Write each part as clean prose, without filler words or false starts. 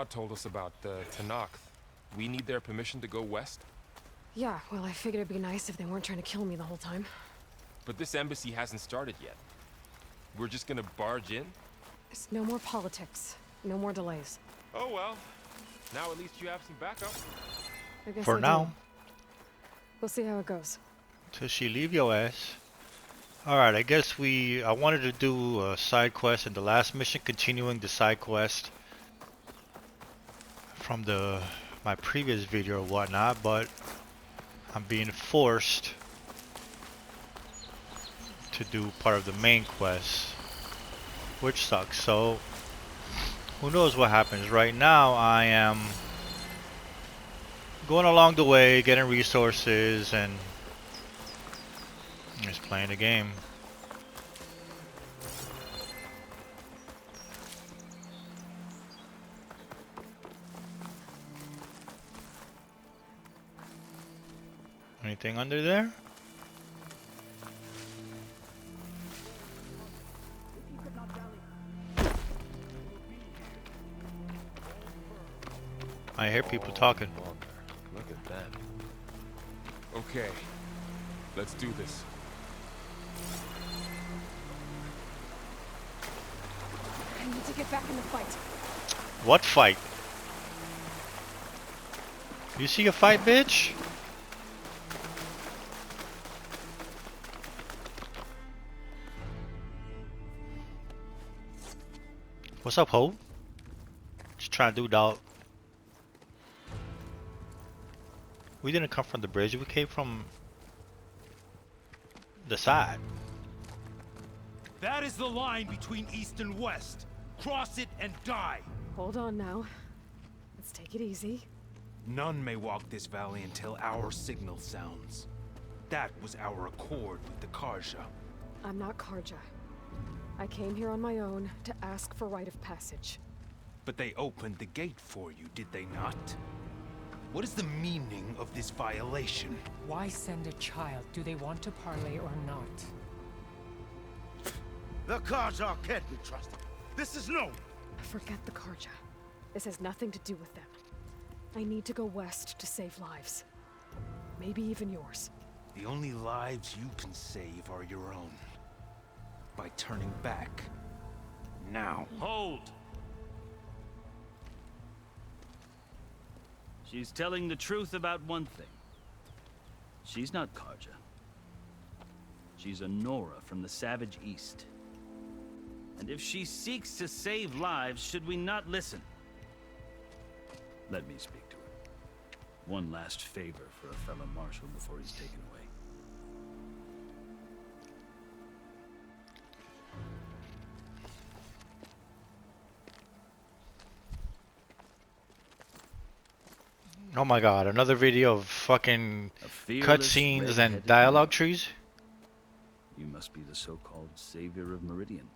Avad told us about the Tanakh. We need their permission to go west? Yeah, well, I figured it'd be nice if they weren't trying to kill me the whole time. But this embassy hasn't started yet. We're just gonna barge in? It's no more politics. No more delays. Oh well. Now at least you have some backup. I guess For I now. do. We'll see how it goes. Till she leave your ass. Alright, I guess I wanted to do a side quest in the last mission, continuing the side quest from my previous video or whatnot, but I'm being forced to do part of the main quest, which sucks. So who knows what happens. Right now I am going along the way, getting resources and just playing the game. Anything under there? I hear people talking. Look at that. Okay, let's do this. I need to get back in the fight. What fight? You see a fight, bitch? What's up, ho? Just trying to do dog. We didn't come from the bridge, we came from the side. That is the line between east and west. Cross it and die. Hold on now. Let's take it easy. None may walk this valley until our signal sounds. That was our accord with the Karja. I'm not Karja. I came here on my own to ask for rite of passage. But they opened the gate for you, did they not? What is the meaning of this violation? Why send a child? Do they want to parley or not? The Karja can't be trusted. This is known. Forget the Karja. This has nothing to do with them. I need to go west to save lives. Maybe even yours. The only lives you can save are your own. By turning back. Now. Hold! She's telling the truth about one thing. She's not Karja. She's a Nora from the Savage East. And if she seeks to save lives, should we not listen? Let me speak to her. One last favor for a fellow marshal before he's taken away. Oh my god, another video of fucking cutscenes and dialogue trees? You must be the so-called savior of Meridian.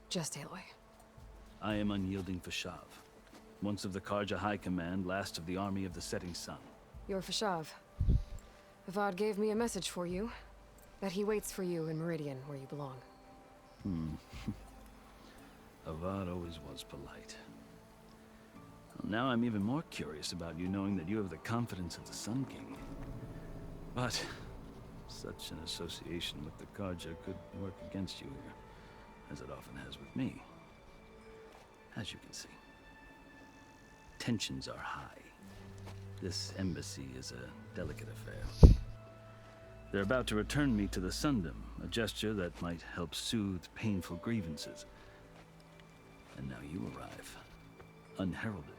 Just Aloy. I am unyielding Fashav, once of the Karja High Command, last of the army of the setting sun. You're Fashav. Avad gave me a message for you. That he waits for you in Meridian, where you belong. Avad always was polite. Well, now I'm even more curious about you knowing that you have the confidence of the Sun King. But such an association with the Karja could work against you here, as it often has with me. As you can see, tensions are high. This embassy is a delicate affair. They're about to return me to the Sundom, a gesture that might help soothe painful grievances. And now you arrive, unheralded.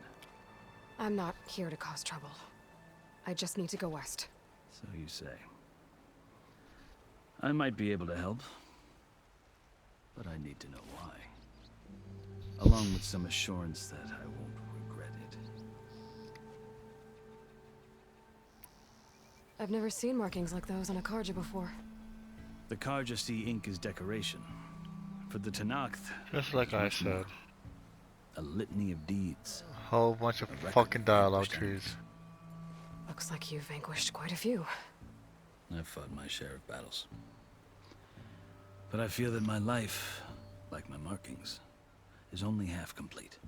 I'm not here to cause trouble. I just need to go west. So you say. I might be able to help, but I need to know why. Along with some assurance that I won't regret it. I've never seen markings like those on a Karja before. The Karja see ink as decoration. For the Tanakh, Just like I said. a litany of deeds. A whole bunch of fucking dialogue trees. Looks like you've vanquished quite a few. I've fought my share of battles. But I feel that my life, like my markings, is only half complete.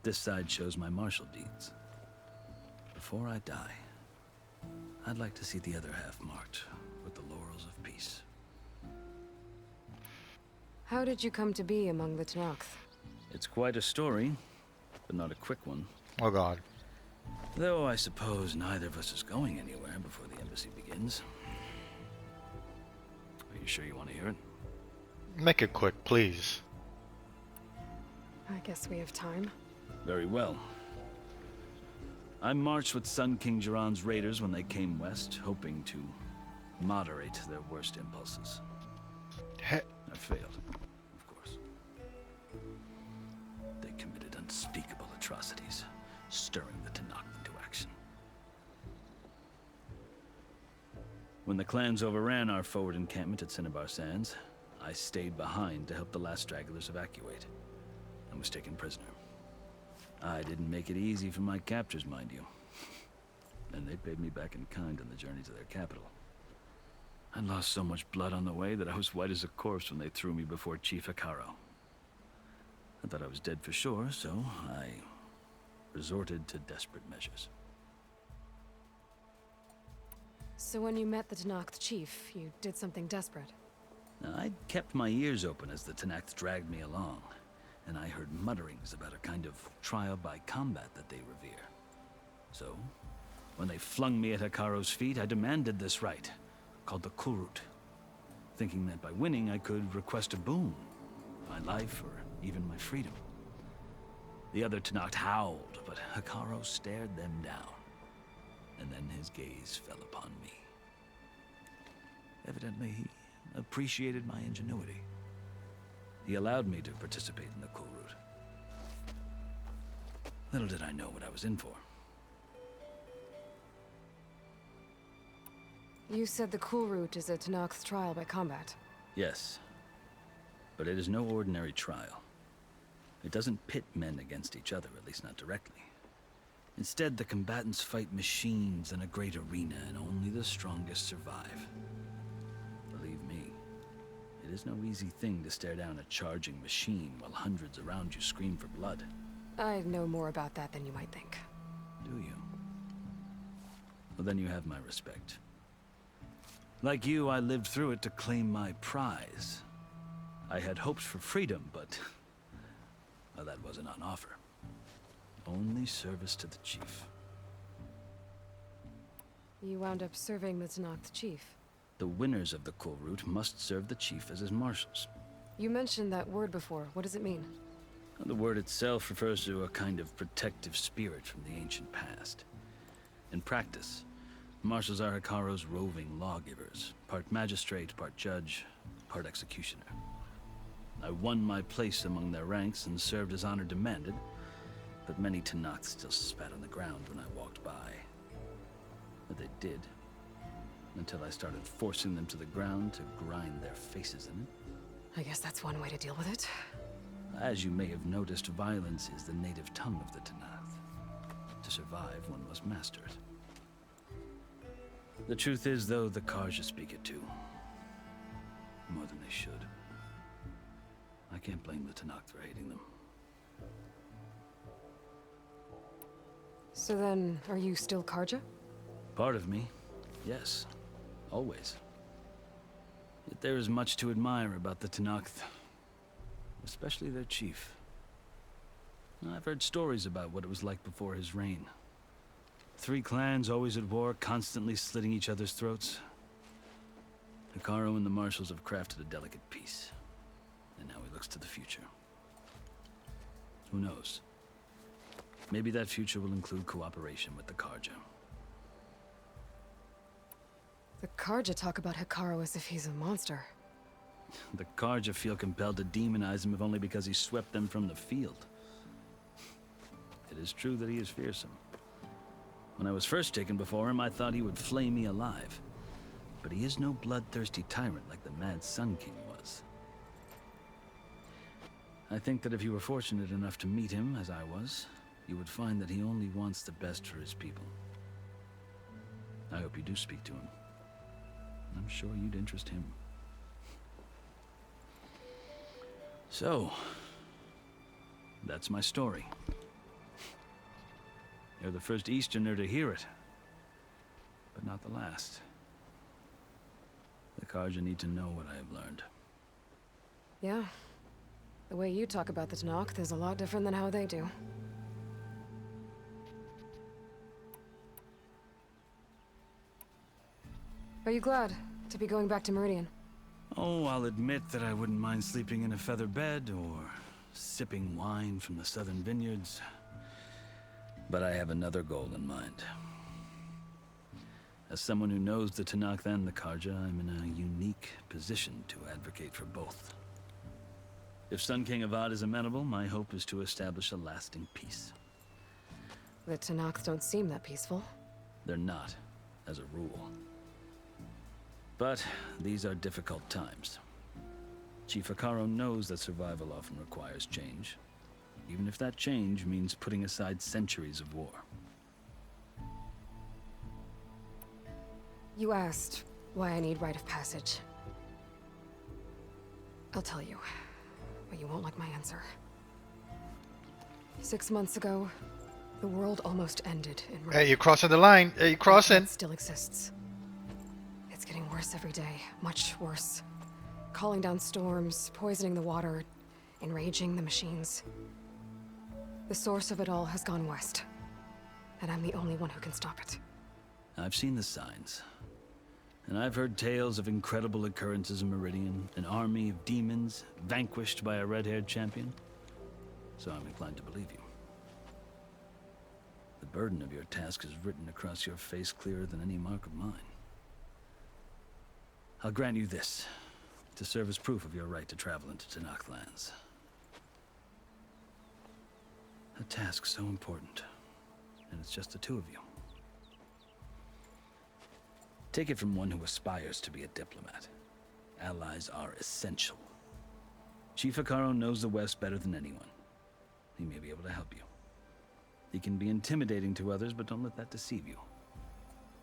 This side shows my martial deeds. Before I die, I'd like to see the other half marked with the laurels of peace. How did you come to be among the Tenakth? It's quite a story, but not a quick one. Oh god. Though I suppose neither of us is going anywhere before the embassy begins. Are you sure you want to hear it? Make it quick, please. I guess we have time. Very well. I marched with Sun King Jiran's raiders when they came west, hoping to moderate their worst impulses. He I failed, of course. They committed unspeakable atrocities, stirring the Tenakth into action. When the clans overran our forward encampment at Cinnabar Sands, I stayed behind to help the last stragglers evacuate, and was taken prisoner. I didn't make it easy for my captors, mind you. And they paid me back in kind on the journey to their capital. I lost so much blood on the way that I was white as a corpse when they threw me before Chief Hekaro. I thought I was dead for sure, so I resorted to desperate measures. So when you met the Tenakth chief, you did something desperate. I'd kept my ears open as the Tenakth dragged me along, and I heard mutterings about a kind of trial by combat that they revere. So, when they flung me at Hekaro's feet, I demanded this right, called the Kulrut, thinking that by winning I could request a boon, my life or even my freedom. The other Tenakth howled, but Hekaro stared them down, and then his gaze fell upon me. Evidently, he appreciated my ingenuity. He allowed me to participate in the Kulrut. Little did I know what I was in for. You said the Kulrut is a Tenakth trial by combat. Yes, but it is no ordinary trial. It doesn't pit men against each other, at least not directly. Instead, the combatants fight machines in a great arena, and only the strongest survive. Believe me, it is no easy thing to stare down a charging machine while hundreds around you scream for blood. I know more about that than you might think. Do you? Well, then you have my respect. Like you, I lived through it to claim my prize. I had hoped for freedom, but well, that wasn't on offer. Only service to the chief. You wound up serving the Tenakth chief. The winners of the Kulrut must serve the chief as his marshals. You mentioned that word before. What does it mean? The word itself refers to a kind of protective spirit from the ancient past. In practice, marshals are Hekaro's roving lawgivers, part magistrate, part judge, part executioner. I won my place among their ranks and served as honor demanded, but many Tenakth still spat on the ground when I walked by. But they did, until I started forcing them to the ground to grind their faces in it. I guess that's one way to deal with it. As you may have noticed, violence is the native tongue of the Tenakth. To survive, one must master it. The truth is, though, the Karja speak it too. More than they should. I can't blame the Tenakth for hating them. So then, are you still Karja? Part of me, yes. Always. Yet there is much to admire about the Tenakth. Especially their chief. I've heard stories about what it was like before his reign. 3 clans always at war, constantly slitting each other's throats. Hekaro and the marshals have crafted a delicate peace. And now he looks to the future. Who knows? Maybe that future will include cooperation with the Karja. The Karja talk about Hekaro as if he's a monster. The Karja feel compelled to demonize him if only because he swept them from the field. It is true that he is fearsome. When I was first taken before him, I thought he would flay me alive. But he is no bloodthirsty tyrant like the Mad Sun King was. I think that if you were fortunate enough to meet him, as I was, you would find that he only wants the best for his people. I hope you do speak to him. I'm sure you'd interest him. So, that's my story. You're the first Easterner to hear it, but not the last. The Karja need to know what I have learned. Yeah. The way you talk about the Tanakh is a lot different than how they do. Are you glad to be going back to Meridian? Oh, I'll admit that I wouldn't mind sleeping in a feather bed or sipping wine from the southern vineyards. But I have another goal in mind. As someone who knows the Tanakh and the Karja, I'm in a unique position to advocate for both. If Sun King Avad is amenable, my hope is to establish a lasting peace. The Tanakh don't seem that peaceful. They're not, as a rule. But these are difficult times. Chief Akaro knows that survival often requires change, even if that change means putting aside centuries of war. You asked why I need rite of passage. I'll tell you, but you won't like my answer. 6 months ago, the world almost ended in Meridian. Hey, you're crossing the line. Hey, you're crossing. It still exists. It's getting worse every day, much worse. Calling down storms, poisoning the water, enraging the machines. The source of it all has gone west, and I'm the only one who can stop it. I've seen the signs. And I've heard tales of incredible occurrences in Meridian, an army of demons vanquished by a red-haired champion. So I'm inclined to believe you. The burden of your task is written across your face clearer than any mark of mine. I'll grant you this, to serve as proof of your right to travel into Tanakh lands. A task so important, and it's just the two of you. Take it from one who aspires to be a diplomat. Allies are essential. Chief Akaro knows the West better than anyone. He may be able to help you. He can be intimidating to others, but don't let that deceive you.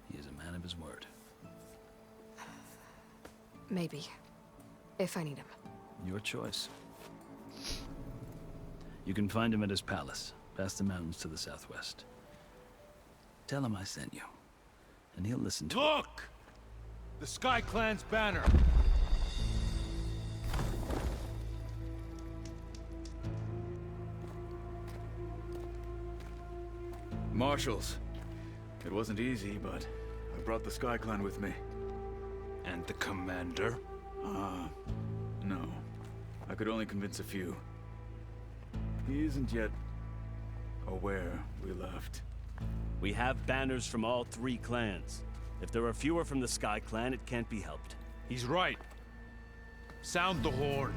He is a man of his word. Maybe. If I need him. Your choice. You can find him at his palace, past the mountains to the southwest. Tell him I sent you, and he'll listen to it. Look! The Sky Clan's banner. Marshals. It wasn't easy, but I brought the Sky Clan with me. And the commander? No. I could only convince a few. He isn't yet aware we left. We have banners from all 3 clans. If there are fewer from the Sky Clan, it can't be helped. He's right. Sound the horn.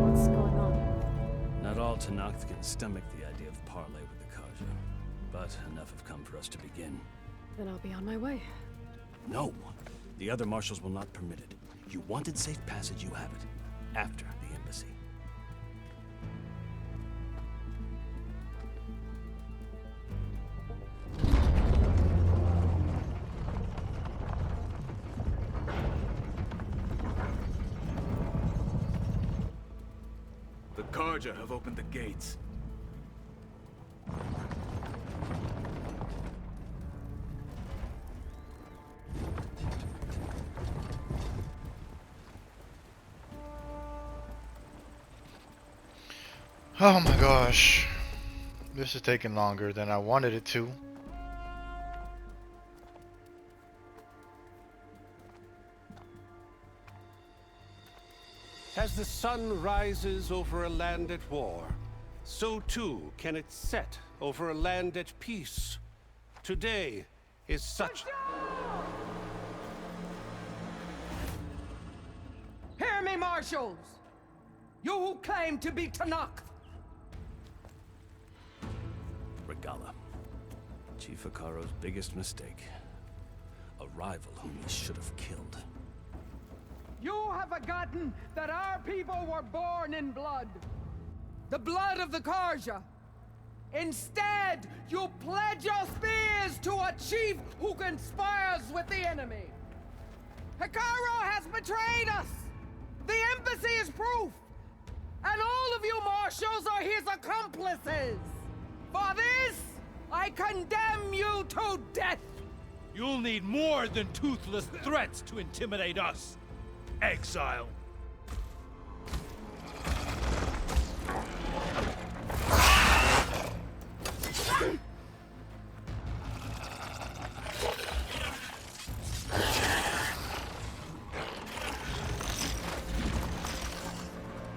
What's going on? Not all Tanakh can stomach the idea of parley with the Karja, but enough have come for us to begin. Then I'll be on my way. No! The other marshals will not permit it. You wanted safe passage, you have it. After the embassy. The Karja have opened the gates. Oh my gosh. This is taking longer than I wanted it to. As the sun rises over a land at war, so too can it set over a land at peace. Today is such... Hear me, marshals! You who claim to be Tanakh! Regala. Chief Akaro's biggest mistake. A rival whom he should have killed. You have forgotten that our people were born in blood. The blood of the Karja. Instead, you pledge your spears to a chief who conspires with the enemy. Akaro has betrayed us! The embassy is proof! And all of you marshals are his accomplices! For this, I condemn you to death! You'll need more than toothless threats to intimidate us, exile.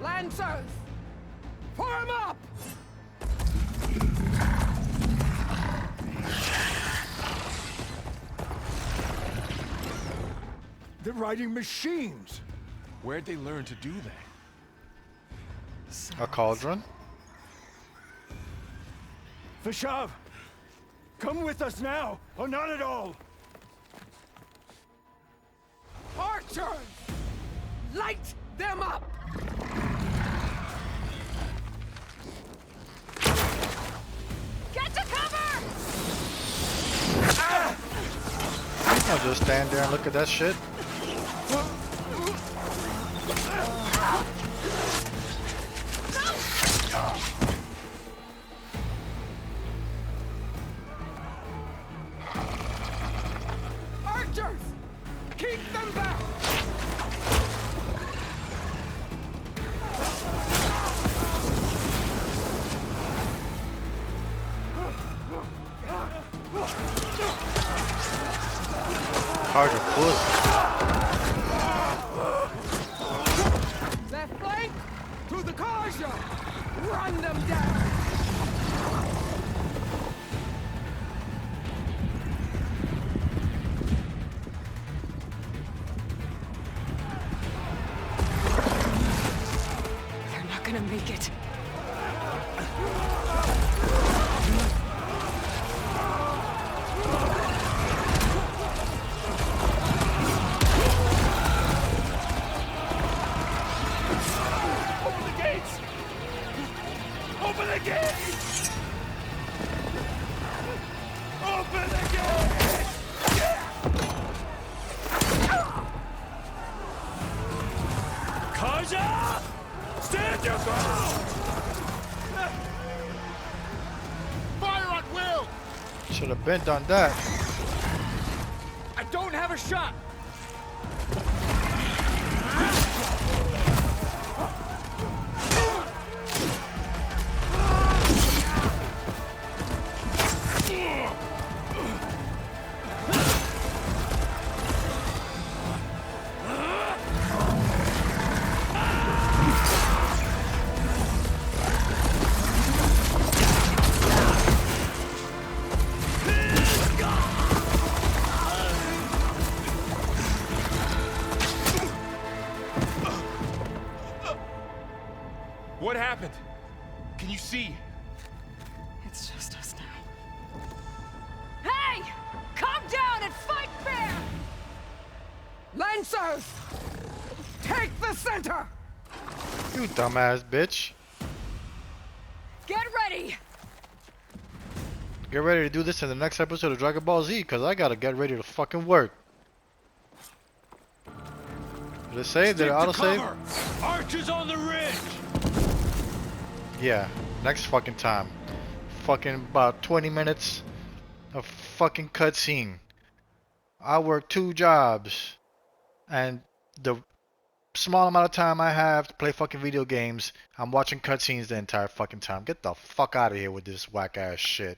Lancers! Form up! They're riding machines. Where'd they learn to do that? A cauldron? Vashav, come with us now, or not at all. Archers! Light them up! Get to cover! I'll just stand there and look at that shit. Archers! Keep them back! Hard to push. Left flank! To the Karja! Run them down! They're not gonna make it. Open the gates! Open the gates! Open the gates! Kaja! Stand your ground! Fire at will! Should have been done that. I don't have a shot! What happened? Can you see? It's just us now. Hey! Calm down and fight fair! Lancers! Take the center! You dumbass bitch. Get ready! Get ready to do this in the next episode of Dragon Ball Z, because I gotta get ready to fucking work. Did it say? Did it autosave? Archers on the ridge! Yeah, next fucking time. Fucking about 20 minutes of fucking cutscene. I work 2 jobs, and the small amount of time I have to play fucking video games, I'm watching cutscenes the entire fucking time. Get the fuck out of here with this whack ass shit.